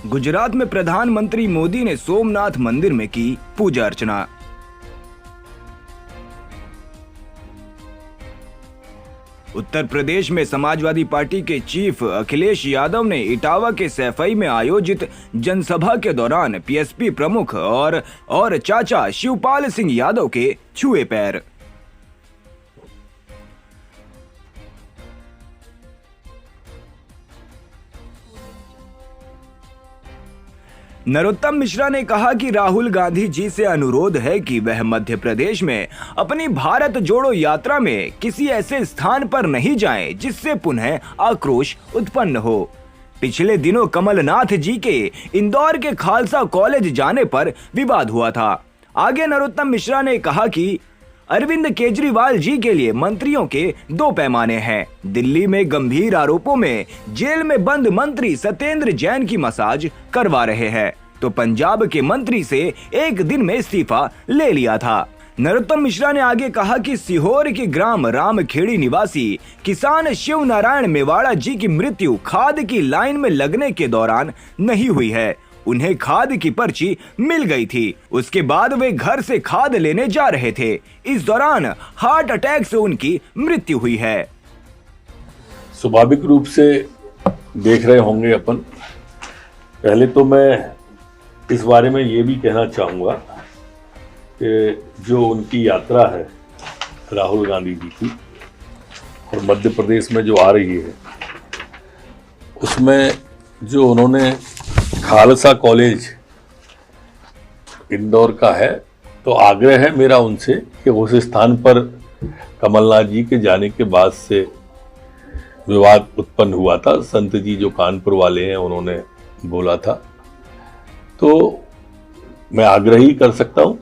गुजरात में प्रधानमंत्री मोदी ने सोमनाथ मंदिर में की पूजा अर्चना। उत्तर प्रदेश में समाजवादी पार्टी के चीफ अखिलेश यादव ने इटावा के सैफई में आयोजित जनसभा के दौरान पीएसपी प्रमुख और चाचा शिवपाल सिंह यादव के छुए पैर। नरोत्तम मिश्रा ने कहा कि राहुल गांधी जी से अनुरोध है कि वह मध्य प्रदेश में अपनी भारत जोड़ो यात्रा में किसी ऐसे स्थान पर नहीं जाएं जिससे पुनः आक्रोश उत्पन्न हो। पिछले दिनों कमलनाथ जी के इंदौर के खालसा कॉलेज जाने पर विवाद हुआ था। आगे नरोत्तम मिश्रा ने कहा कि अरविंद केजरीवाल जी के लिए मंत्रियों के दो पैमाने हैं। दिल्ली में गंभीर आरोपों में जेल में बंद मंत्री सत्येंद्र जैन की मसाज करवा रहे हैं, तो पंजाब के मंत्री से एक दिन में इस्तीफा ले लिया था। नरोत्तम मिश्रा ने आगे कहा कि सीहोर के ग्राम रामखेड़ी निवासी किसान शिव नारायण मेवाड़ा जी की मृत्यु खाद की लाइन में लगने के दौरान नहीं हुई है। उन्हें खाद की पर्ची मिल गई थी। उसके बाद वे घर से खाद लेने जा रहे थे। इस दौरान हार्ट अटैक से उनकी मृत्यु हुई है। स्वाभाविक रूप से देख रहे होंगे अपन। पहले तो मैं इस बारे में ये भी कहना चाहूँगा कि जो उनकी यात्रा है राहुल गांधी जी की और मध्य प्रदेश में जो आ रही है, उसमें जो उन्होंने खालसा कॉलेज इंदौर का है, तो आग्रह है मेरा उनसे कि उस स्थान पर कमलनाथ जी के जाने के बाद से विवाद उत्पन्न हुआ था। संत जी जो कानपुर वाले हैं उन्होंने बोला था, तो मैं आग्रह ही कर सकता हूं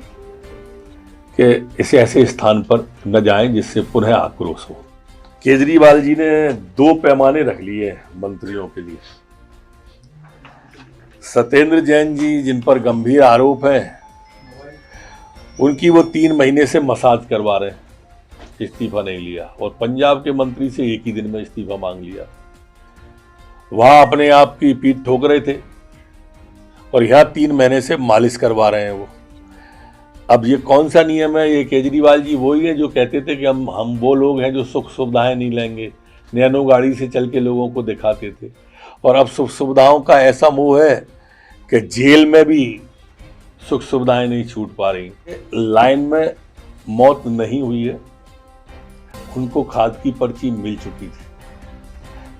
कि इसे ऐसे स्थान पर न जाएं जिससे पुनः आक्रोश हो। केजरीवाल जी ने दो पैमाने रख लिए मंत्रियों के लिए। सत्येंद्र जैन जी जिन पर गंभीर आरोप हैं, उनकी वो 3 महीने से मसाज करवा रहे हैं, इस्तीफा नहीं लिया। और पंजाब के मंत्री से एक ही दिन में इस्तीफा मांग लिया। वहां अपने आप की पीठ ठोक रहे थे और यहाँ 3 महीने से मालिश करवा रहे हैं वो। अब ये कौन सा नियम है? ये केजरीवाल जी वही है जो कहते थे कि हम वो लोग हैं जो सुख सुविधाएं नहीं लेंगे, नैनो गाड़ी से चल के लोगों को दिखाते थे। और अब सुख सुविधाओं का ऐसा मोह है कि जेल में भी सुख सुविधाएं नहीं छूट पा रही। लाइन में मौत नहीं हुई है, उनको खाद की पर्ची मिल चुकी थी।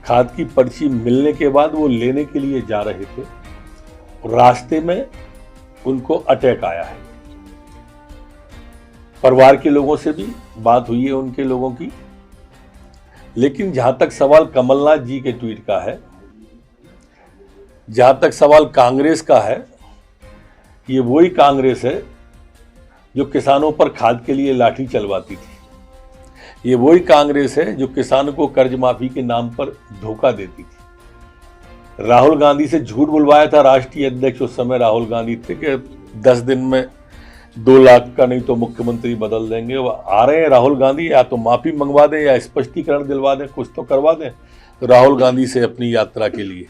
खाद की पर्ची मिलने के बाद वो लेने के लिए जा रहे थे, रास्ते में उनको अटैक आया है। परिवार के लोगों से भी बात हुई है उनके लोगों की। लेकिन जहां तक सवाल कमलनाथ जी के ट्वीट का है, जहां तक सवाल कांग्रेस का है, ये वही कांग्रेस है जो किसानों पर खाद के लिए लाठी चलवाती थी। ये वही कांग्रेस है जो किसानों को कर्ज माफी के नाम पर धोखा देती थी। राहुल गांधी से झूठ बुलवाया था राष्ट्रीय अध्यक्ष उस समय राहुल गांधी थे कि 10 दिन में 2 लाख का नहीं तो मुख्यमंत्री बदल देंगे। वो आ रहे हैं राहुल गांधी, या तो माफी मंगवा दें या स्पष्टीकरण दिलवा दें, कुछ तो करवा दें राहुल गांधी से अपनी यात्रा के लिए।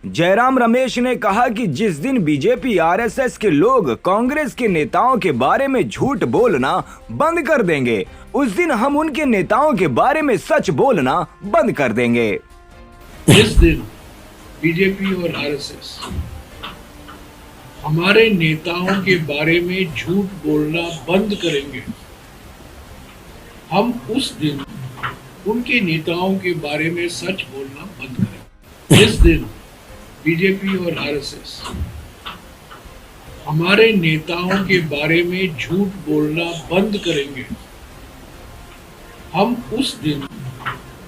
जयराम रमेश ने कहा कि जिस दिन बीजेपी आरएसएस के लोग कांग्रेस के नेताओं के बारे में झूठ बोलना बंद कर देंगे, उस दिन हम उनके नेताओं के बारे में सच बोलना बंद कर देंगे। जिस दिन बीजेपी और आरएसएस हमारे नेताओं के बारे में झूठ बोलना बंद करेंगे, हम उस दिन उनके नेताओं के बारे में सच बोलना बंद करेंगे। जिस दिन बीजेपी और आरएसएस हमारे नेताओं के बारे में झूठ बोलना बंद करेंगे, हम उस दिन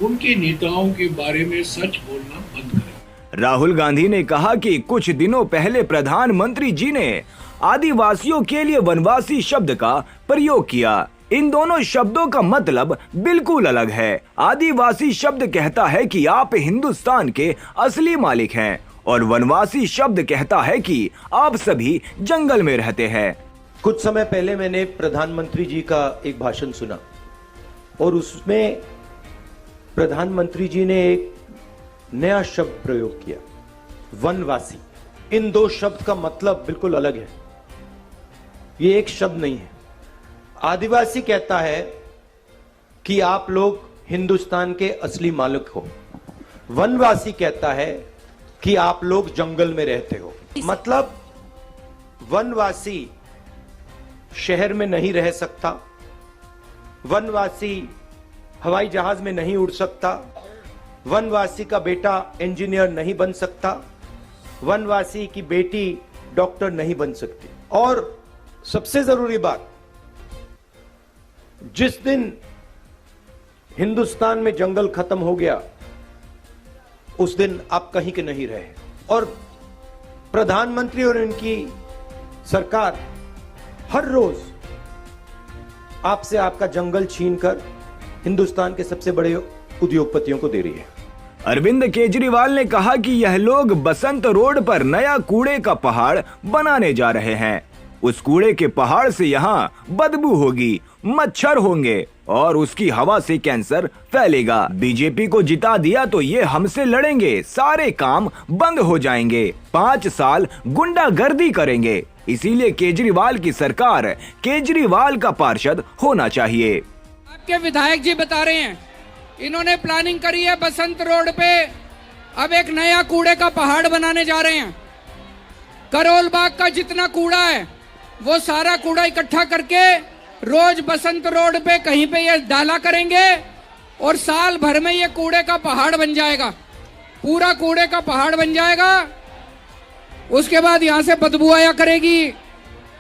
उनके नेताओं के बारे में सच बोलना बंद करेंगे। राहुल गांधी ने कहा कि कुछ दिनों पहले प्रधानमंत्री जी ने आदिवासियों के लिए वनवासी शब्द का प्रयोग किया। इन दोनों शब्दों का मतलब बिल्कुल अलग है। आदिवासी शब्द कहता है कि आप हिंदुस्तान के असली मालिक हैं, और वनवासी शब्द कहता है कि आप सभी जंगल में रहते हैं। कुछ समय पहले मैंने प्रधानमंत्री जी का एक भाषण सुना और उसमें प्रधानमंत्री जी ने एक नया शब्द प्रयोग किया, वनवासी। इन दो शब्द का मतलब बिल्कुल अलग है। ये एक शब्द नहीं है। आदिवासी कहता है कि आप लोग हिंदुस्तान के असली मालिक हो। वनवासी कहता है कि आप लोग जंगल में रहते हो। मतलब वनवासी शहर में नहीं रह सकता, वनवासी हवाई जहाज में नहीं उड़ सकता, वनवासी का बेटा इंजीनियर नहीं बन सकता, वनवासी की बेटी डॉक्टर नहीं बन सकती। और सबसे जरूरी बात, जिस दिन हिंदुस्तान में जंगल खत्म हो गया उस दिन आप कहीं के नहीं रहे। और प्रधानमंत्री और इनकी सरकार हर रोज आपसे आपका जंगल छीनकर हिंदुस्तान के सबसे बड़े उद्योगपतियों को दे रही है। अरविंद केजरीवाल ने कहा कि यह लोग बसंत रोड पर नया कूड़े का पहाड़ बनाने जा रहे हैं। उस कूड़े के पहाड़ से यहाँ बदबू होगी, मच्छर होंगे और उसकी हवा से कैंसर फैलेगा। बीजेपी को जिता दिया तो ये हमसे लड़ेंगे, सारे काम बंद हो जाएंगे, 5 साल गुंडागर्दी करेंगे। इसीलिए केजरीवाल की सरकार केजरीवाल का पार्षद होना चाहिए। आपके विधायक जी बता रहे हैं, इन्होंने प्लानिंग करी है बसंत रोड पे अब एक नया कूड़े का पहाड़ बनाने जा रहे हैं। करोल बाग का जितना कूड़ा है वो सारा कूड़ा इकट्ठा करके रोज बसंत रोड पे कहीं पे ये डाला करेंगे और साल भर में ये कूड़े का पहाड़ बन जाएगा, पूरा कूड़े का पहाड़ बन जाएगा। उसके बाद यहां से बदबू आया करेगी,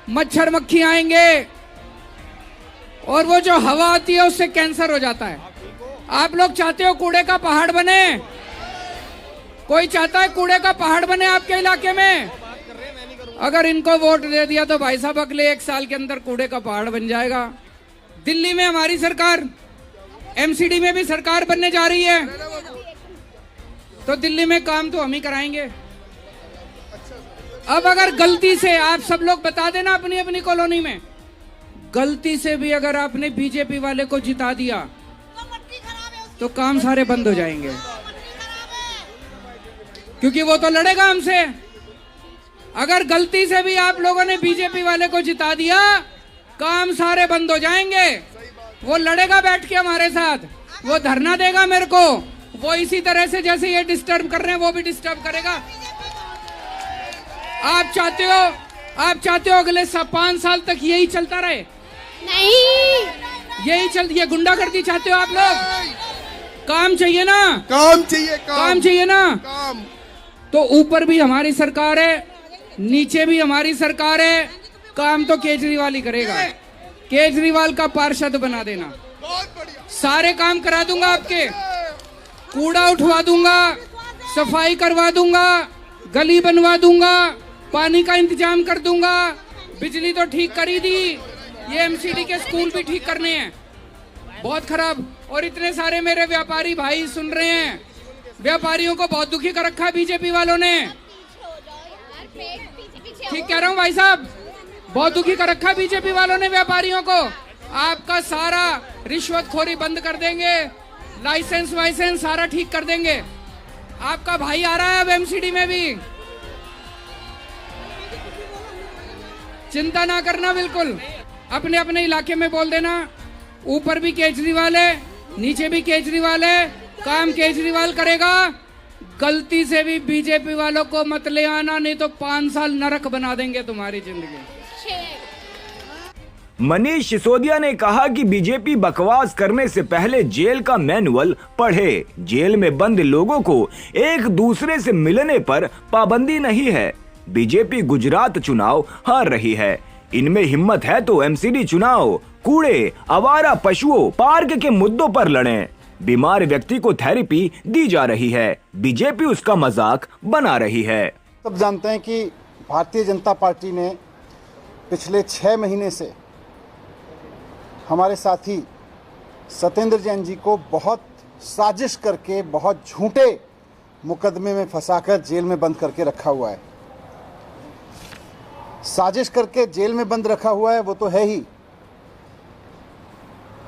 मच्छर मक्खी आएंगे और वो जो हवा आती है उससे कैंसर हो जाता है। आप लोग चाहते हो कूड़े का पहाड़ बने? कोई चाहता है कूड़े का पहाड़ बने आपके इलाके में? अगर इनको वोट दे दिया तो भाई साहब अगले 1 साल के अंदर कूड़े का पहाड़ बन जाएगा। दिल्ली में हमारी सरकार, एमसीडी में भी सरकार बनने जा रही है, तो दिल्ली में काम तो हम ही कराएंगे। अब अगर गलती से आप सब लोग बता देना अपनी अपनी कॉलोनी में, गलती से भी अगर आपने बीजेपी वाले को जिता दिया तो काम सारे बंद हो जाएंगे, क्योंकि वो तो लड़ेगा हमसे। अगर गलती से भी आप लोगों ने बीजेपी वाले को जिता दिया, काम सारे बंद हो जाएंगे। वो लड़ेगा बैठ के हमारे साथ, वो धरना देगा मेरे को, वो इसी तरह से जैसे ये डिस्टर्ब कर रहे हैं वो भी डिस्टर्ब करेगा। आप चाहते हो अगले 5 साल तक यही चलता रहे? नहीं, ये गुंडागर्दी चाहते हो आप लोग? काम चाहिए ना, काम चाहिए, काम चाहिए ना। काम। तो ऊपर भी हमारी सरकार है, नीचे भी हमारी सरकार है, काम तो केजरीवाल ही करेगा। केजरीवाल का पार्षद बना देना, सारे काम करा दूंगा आपके, कूड़ा उठवा दूंगा, सफाई करवा दूंगा, गली बनवा दूंगा, पानी का इंतजाम कर दूंगा, बिजली तो ठीक कर ही दी, ये एमसीडी के स्कूल भी ठीक करने हैं, बहुत खराब। और इतने सारे मेरे व्यापारी भाई सुन रहे हैं, व्यापारियों को बहुत दुखी कर रखा है बीजेपी वालों ने। ठीक कह रहा हूँ भाई साहब, बहुत दुखी कर रखा है बीजेपी वालों ने व्यापारियों को। आपका सारा रिश्वतखोरी बंद कर देंगे, लाइसेंस वाइसेंस सारा ठीक कर देंगे। आपका भाई आ रहा है अब एमसीडी में भी, चिंता ना करना बिल्कुल। अपने अपने इलाके में बोल देना, ऊपर भी केजरीवाल है, नीचे भी केजरीवाल है, काम केजरीवाल करेगा। गलती से भी बीजेपी वालों को मत ले आना, नहीं तो 5 साल नरक बना देंगे तुम्हारी जिंदगी। मनीष सिसोदिया ने कहा कि बीजेपी बकवास करने से पहले जेल का मैनुअल पढ़े। जेल में बंद लोगों को एक दूसरे से मिलने पर पाबंदी नहीं है। बीजेपी गुजरात चुनाव हार रही है, इनमें हिम्मत है तो एमसीडी चुनाव, कूड़े, आवारा पशुओं, पार्क के मुद्दों पर लड़ें। बीमार व्यक्ति को थेरेपी दी जा रही है, बीजेपी उसका मजाक बना रही है। सब जानते हैं कि भारतीय जनता पार्टी ने पिछले 6 महीने से हमारे साथी सत्येंद्र जैन जी को बहुत साजिश करके, बहुत झूठे मुकदमे में फंसाकर जेल में बंद करके रखा हुआ है। साजिश करके जेल में बंद रखा हुआ है वो तो है ही।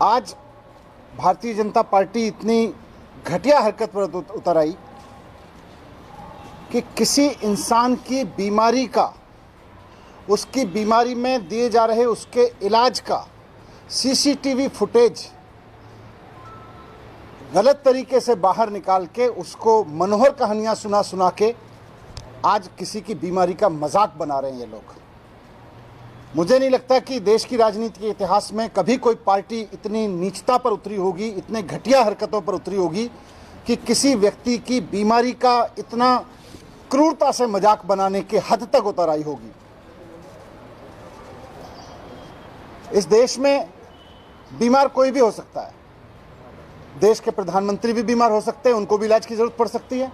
आज भारतीय जनता पार्टी इतनी घटिया हरकत पर उतर आई कि किसी इंसान की बीमारी का, उसकी बीमारी में दिए जा रहे उसके इलाज का सीसीटीवी फुटेज गलत तरीके से बाहर निकाल के उसको मनोहर कहानियां सुना सुना के आज किसी की बीमारी का मजाक बना रहे हैं ये लोग। मुझे नहीं लगता कि देश की राजनीति के इतिहास में कभी कोई पार्टी इतनी नीचता पर उतरी होगी, इतने घटिया हरकतों पर उतरी होगी कि किसी व्यक्ति की बीमारी का इतना क्रूरता से मजाक बनाने के हद तक उतर आई होगी। इस देश में बीमार कोई भी हो सकता है। देश के प्रधानमंत्री भी बीमार हो सकते हैं, उनको भी इलाज की जरूरत पड़ सकती है।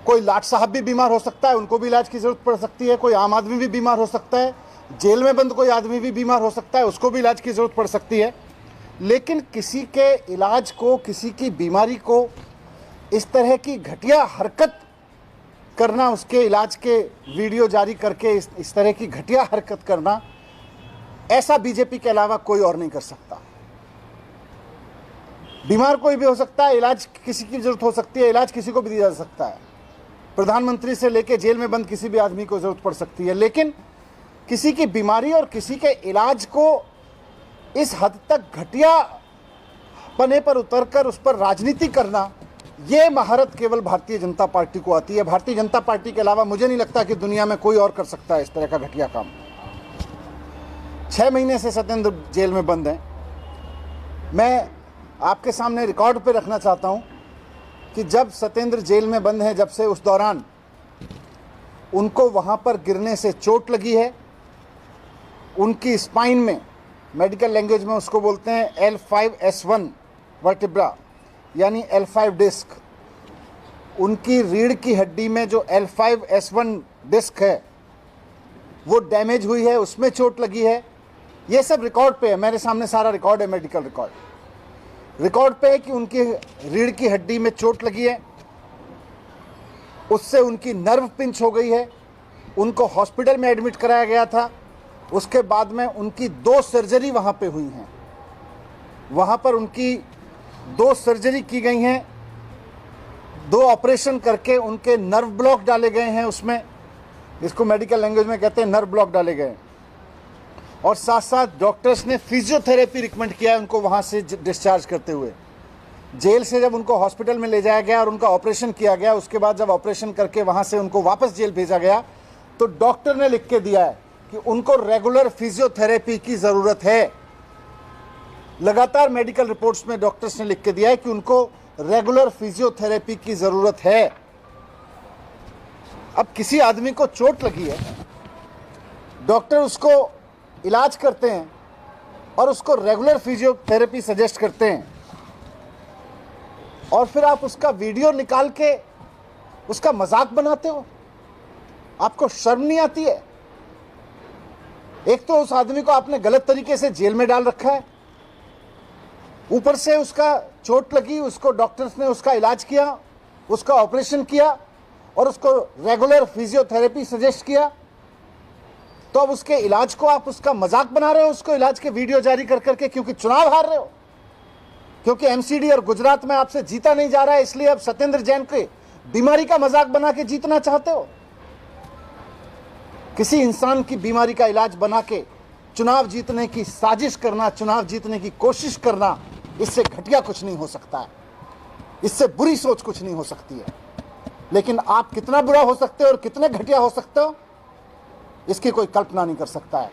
कोई लाट साहब भी बीमार हो सकता है, उनको भी इलाज की जरूरत पड़ सकती है। कोई आम आदमी भी बीमार हो सकता है, जेल में बंद कोई आदमी भी बीमार हो सकता है, उसको भी इलाज की जरूरत पड़ सकती है। लेकिन किसी के इलाज को, किसी की बीमारी को इस तरह की घटिया हरकत करना, उसके इलाज के वीडियो जारी करके इस तरह की घटिया हरकत करना, ऐसा बीजेपी के अलावा कोई और नहीं कर सकता। बीमार कोई भी हो सकता है, इलाज किसी की जरूरत हो सकती है, इलाज किसी को भी दिया जा सकता है। प्रधानमंत्री से लेकर जेल में बंद किसी भी आदमी को जरूरत पड़ सकती है। लेकिन किसी की बीमारी और किसी के इलाज को इस हद तक घटिया पने पर उतरकर उस पर राजनीति करना, ये महारत केवल भारतीय जनता पार्टी को आती है। भारतीय जनता पार्टी के अलावा मुझे नहीं लगता कि दुनिया में कोई और कर सकता है इस तरह का घटिया काम। 6 महीने से सत्येंद्र जेल में बंद हैं। मैं आपके सामने रिकॉर्ड पे रखना चाहता हूं कि जब सत्येंद्र जेल में बंद हैं, जब से उस दौरान उनको वहां पर गिरने से चोट लगी है। उनकी स्पाइन में, मेडिकल लैंग्वेज में उसको बोलते हैं L5S1 वर्टिब्रा, यानी L5 डिस्क। उनकी रीढ़ की हड्डी में जो L5S1 डिस्क है वो डैमेज हुई है, उसमें चोट लगी है। ये सब रिकॉर्ड पे है, मेरे सामने सारा रिकॉर्ड है, मेडिकल रिकॉर्ड पे है कि उनकी रीढ़ की हड्डी में चोट लगी है, उससे उनकी नर्व पिंच हो गई है। उनको हॉस्पिटल में एडमिट कराया गया था। उसके बाद में उनकी 2 सर्जरी वहाँ पे हुई हैं। वहाँ पर उनकी 2 सर्जरी की गई हैं, 2 ऑपरेशन करके उनके नर्व ब्लॉक डाले गए हैं। उसमें इसको मेडिकल लैंग्वेज में कहते हैं नर्व ब्लॉक डाले गए। और साथ साथ डॉक्टर्स ने फिजियोथेरेपी रिकमेंड किया है उनको वहाँ से डिस्चार्ज करते हुए। जेल से जब उनको हॉस्पिटल में ले जाया गया और उनका ऑपरेशन किया गया, उसके बाद जब ऑपरेशन करके वहाँ से उनको वापस जेल भेजा गया तो डॉक्टर ने लिख के दिया है कि उनको रेगुलर फिजियोथेरेपी की ज़रूरत है। लगातार मेडिकल रिपोर्ट्स में डॉक्टर्स ने लिख के दिया है कि उनको रेगुलर फिजियोथेरेपी की ज़रूरत है। अब किसी आदमी को चोट लगी है, डॉक्टर उसको इलाज करते हैं और उसको रेगुलर फिजियोथेरेपी सजेस्ट करते हैं, और फिर आप उसका वीडियो निकाल के उसका मजाक बनाते हो। आपको शर्म नहीं आती है? एक तो उस आदमी को आपने गलत तरीके से जेल में डाल रखा है, ऊपर से उसका चोट लगी, उसको डॉक्टर्स ने उसका इलाज किया, उसका ऑपरेशन किया और उसको रेगुलर फिजियोथेरेपी सजेस्ट किया। तो अब उसके इलाज को आप उसका मजाक बना रहे हो, उसको इलाज के वीडियो जारी कर करके, क्योंकि चुनाव हार रहे हो, क्योंकि एमसीडी और गुजरात में आपसे जीता नहीं जा रहा है, इसलिए अब सत्येंद्र जैन के बीमारी का मजाक बना के जीतना चाहते हो। किसी इंसान की बीमारी का इलाज बना के चुनाव जीतने की साजिश करना, चुनाव जीतने की कोशिश करना, इससे घटिया कुछ नहीं हो सकता है, इससे बुरी सोच कुछ नहीं हो सकती है। लेकिन आप कितना बुरा हो सकते हो और कितने घटिया हो सकते हो, इसकी कोई कल्पना नहीं कर सकता है।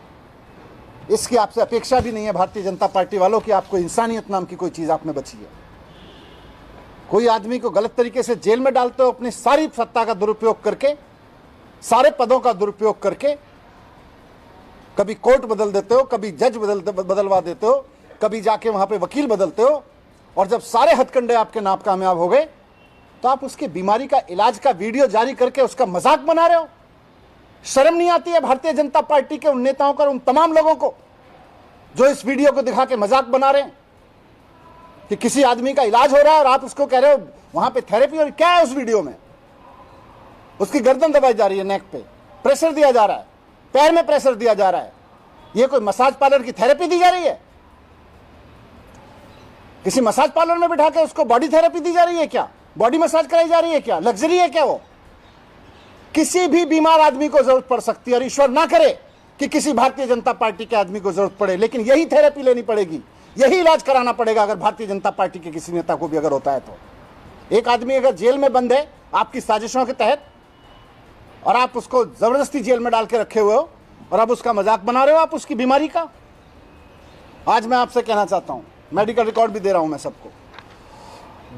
इसकी आपसे अपेक्षा भी नहीं है भारतीय जनता पार्टी वालों की। आपको इंसानियत नाम की कोई चीज आप में बची है? कोई आदमी को गलत तरीके से जेल में डालते हो, अपनी सारी सत्ता का दुरुपयोग करके, सारे पदों का दुरुपयोग करके। कभी कोर्ट बदल देते हो, कभी जज बदलवा देते हो, कभी जाके वहां पे वकील बदलते हो, और जब सारे हथकंडे आपके नाप कामयाब हो गए तो आप उसकी बीमारी का इलाज का वीडियो जारी करके उसका मजाक बना रहे हो। शर्म नहीं आती है भारतीय जनता पार्टी के उन नेताओं को, उन तमाम लोगों को जो इस वीडियो को दिखा के मजाक बना रहे हैं कि किसी आदमी का इलाज हो रहा है और आप उसको कह रहे हो वहां पे थेरेपी? और क्या है उस वीडियो में? उसकी गर्दन दबाई जा रही है, नेक पे प्रेशर दिया जा रहा है, पैर में प्रेशर दिया जा रहा है। ये कोई मसाज पार्लर की थेरेपी दी जा रही है? किसी मसाज पार्लर में बिठा के उसको बॉडी थेरेपी दी जा रही है क्या? बॉडी मसाज कराई जा रही है क्या? लग्जरी है क्या वो? किसी भी बीमार आदमी को जरूरत पड़ सकती है, और ईश्वर ना करे कि किसी भारतीय जनता पार्टी के आदमी को जरूरत पड़े, लेकिन यही थेरेपी लेनी पड़ेगी, यही इलाज कराना पड़ेगा अगर भारतीय जनता पार्टी के किसी नेता को भी अगर होता है तो। एक आदमी अगर जेल में बंद है आपकी साजिशों के तहत, और आप उसको जबरदस्ती जेल में डाल के रखे हुए हो, और अब उसका मजाक बना रहे हो आप उसकी बीमारी का। आज मैं आपसे कहना चाहता हूं, मेडिकल रिकॉर्ड भी दे रहा हूं मैं सबको,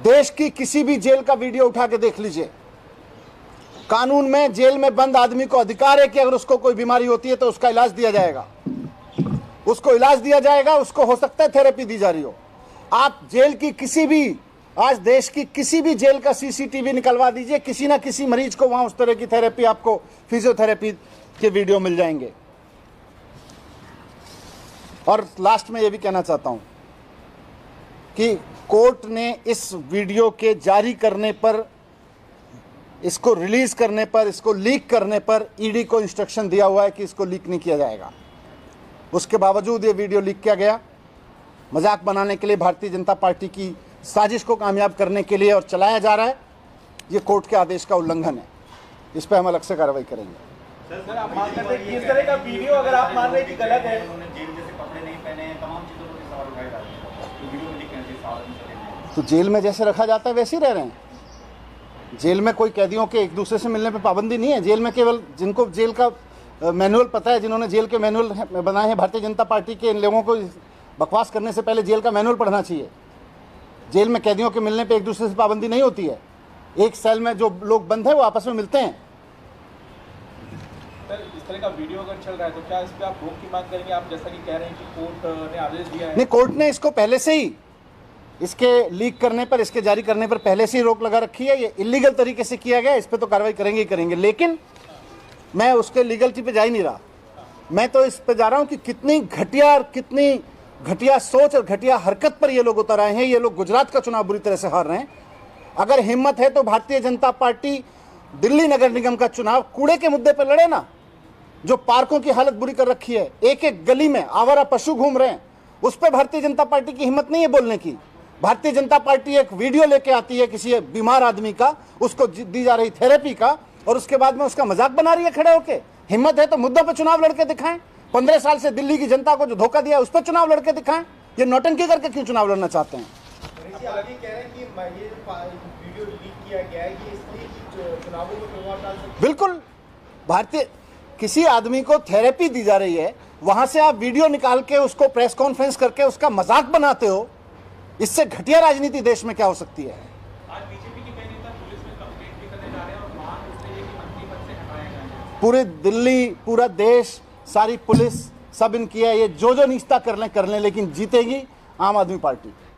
देश की किसी भी जेल का वीडियो उठा के देख लीजिए, कानून में जेल में बंद आदमी को अधिकार है कि अगर उसको कोई बीमारी होती है तो उसका इलाज दिया जाएगा, उसको इलाज दिया जाएगा, उसको हो सकता है थेरेपी दी जा रही हो। आप जेल की किसी भी, आज देश की किसी भी जेल का सीसीटीवी निकलवा दीजिए, किसी ना किसी मरीज को वहां उस तरह की थेरेपी, आपको फिजियोथेरेपी के वीडियो मिल जाएंगे। और लास्ट में यह भी कहना चाहता हूं कि कोर्ट ने इस वीडियो के जारी करने पर, इसको रिलीज करने पर, इसको लीक करने पर ईडी को इंस्ट्रक्शन दिया हुआ है कि इसको लीक नहीं किया जाएगा। उसके बावजूद ये वीडियो लीक किया गया, मजाक बनाने के लिए, भारतीय जनता पार्टी की साजिश को कामयाब करने के लिए, और चलाया जा रहा है। ये कोर्ट के आदेश का उल्लंघन है, इस पर हम अलग से कार्रवाई करेंगे। सर आप मान रहे हैं कि इस तरह का वीडियो अगर आप मान रहे हैं कि गलत है, उन्होंने जेल जैसे कपड़े नहीं पहने हैं, तमाम चीजों पर सवाल उठाए जा रहे हैं, तो वीडियो में दिख रहे हैं तो जेल में जैसे रखा जाता है वैसे ही रह रहे हैं। जेल में कोई कैदियों के एक दूसरे से मिलने पर पाबंदी नहीं है। जेल में केवल जिनको जेल का मैनुअल पता है, जिन्होंने जेल के मैनुअल बनाए हैं भारतीय जनता पार्टी के, इन लोगों को बकवास करने से पहले जेल का मैनुअल पढ़ना चाहिए। जेल में कैदियों के मिलने पे एक दूसरे से पाबंदी नहीं होती है। एक सेल में जो लोग बंद हैं वो आपस में मिलते हैं। सर इस तरह का वीडियो अगर चल रहा है तो क्या इस पर आप रोक की मांग करेंगे? आप जैसा कि कह रहे हैं कि कोर्ट ने आदेश दिया है। नहीं, कोर्ट ने इसको पहले से ही, इसके लीक करने पर, इसके जारी करने पर पहले से ही रोक लगा रखी है। ये इलीगल तरीके से किया गया, इस पर तो कार्रवाई करेंगे ही करेंगे, लेकिन मैं उसके लीगलिटी पे जा ही नहीं रहा। मैं तो इस पे जा रहा हूं कि कितनी घटिया सोच और घटिया हरकत पर ये लोग उतर आए हैं। ये लोग गुजरात का चुनाव बुरी तरह से हार रहे हैं। अगर हिम्मत है तो भारतीय जनता पार्टी दिल्ली नगर निगम का चुनाव कूड़े के मुद्दे पर लड़े ना। जो पार्कों की हालत बुरी कर रखी है, एक एक गली में आवारा पशु घूम रहे हैं, उस पर भारतीय जनता पार्टी की हिम्मत नहीं है बोलने की। भारतीय जनता पार्टी एक वीडियो लेके आती है किसी बीमार आदमी का, उसको दी जा रही थेरेपी का, और उसके बाद में उसका मजाक बना रही है खड़े होके। हिम्मत है तो मुद्दों पर चुनाव लड़के दिखाएं। 15 साल से दिल्ली की जनता को जो धोखा दिया उस पर चुनाव लड़के दिखाएं। ये नौटंकी करके क्यों चुनाव लड़ना चाहते हैं? बिल्कुल, भारतीय किसी आदमी को थेरेपी दी जा रही है, वहां से आप वीडियो निकाल के उसको प्रेस कॉन्फ्रेंस करके उसका मजाक बनाते हो। इससे घटिया राजनीति देश में क्या हो सकती है? आज बीजेपी के कई नेता पुलिस में कंप्लेंट भी करने जा रहे हैं और मांग इसलिए कि मंत्री पद से हटाया जाए। पूरी दिल्ली, पूरा देश, सारी पुलिस सब इनकी है। ये जो नीचता कर लें, लेकिन जीतेगी आम आदमी पार्टी।